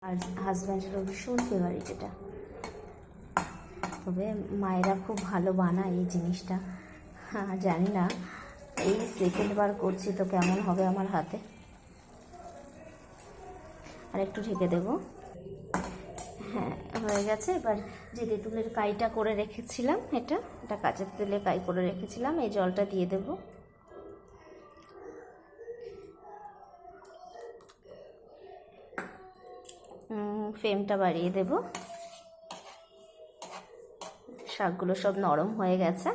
আর হাজব্যান্ডেরও ভীষণ ফেভারিট এটা। তবে মায়েরা খুব ভালো বানায় এই জিনিসটা। হ্যাঁ, জানি না, এই সেকেন্ড বার করছি তো কেমন হবে আমার হাতে। আর একটু ঢেকে দেবো। হ্যাঁ, হয়ে গেছে। এবার যে তেঁতুলের কাইটা করে রেখেছিলাম, এটা কাঁচা তেঁতুলের কাই করে রেখেছিলাম, এই জলটা দিয়ে দেবো। ফ্লেমটা বাড়িয়ে দেব। শাকগুলো সব নরম হয়ে গেছে।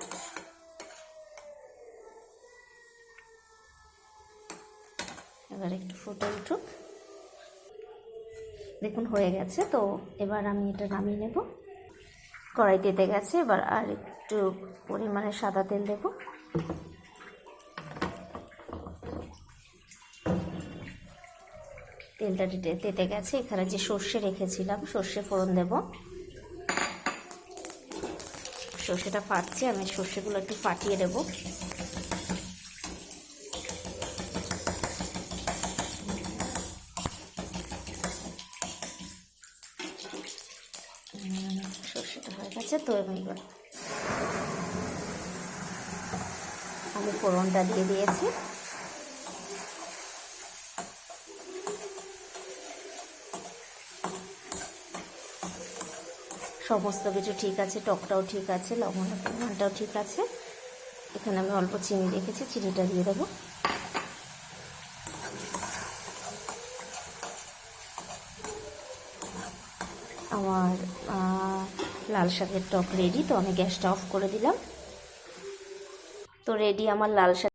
এবার একটু ফুটে উঠুক। দেখুন হয়ে গেছে। তো এবার আমি এটা নামিয়ে নেব। কড়াই তেতে গেছে। এবার আর একটু পরিমাণে সাদা তেল দেব। তেলটা তেতে গেছে। এখানে যে সর্ষে রেখেছিলাম, সর্ষে ফোড়ন দেব। সর্ষেটা ফাটছে, আমি সর্ষেগুলো একটু ফাটিয়ে দেব। সর্ষেটা হয়ে গেছে। তো এবার আমি ফোড়নটা দিয়ে দিয়েছি। সমস্ত কিছু ঠিক আছে, টকটাও ঠিক আছে, লবণের পরিমাণটাও ঠিক আছে। এখানে আমি অল্প চিনি রেখেছি, চিনিটা দিয়ে দেবো। আমার লাল শাকের টক রেডি। তো আমি গ্যাসটা অফ করে দিলাম। তো রেডি আমার লাল শাক।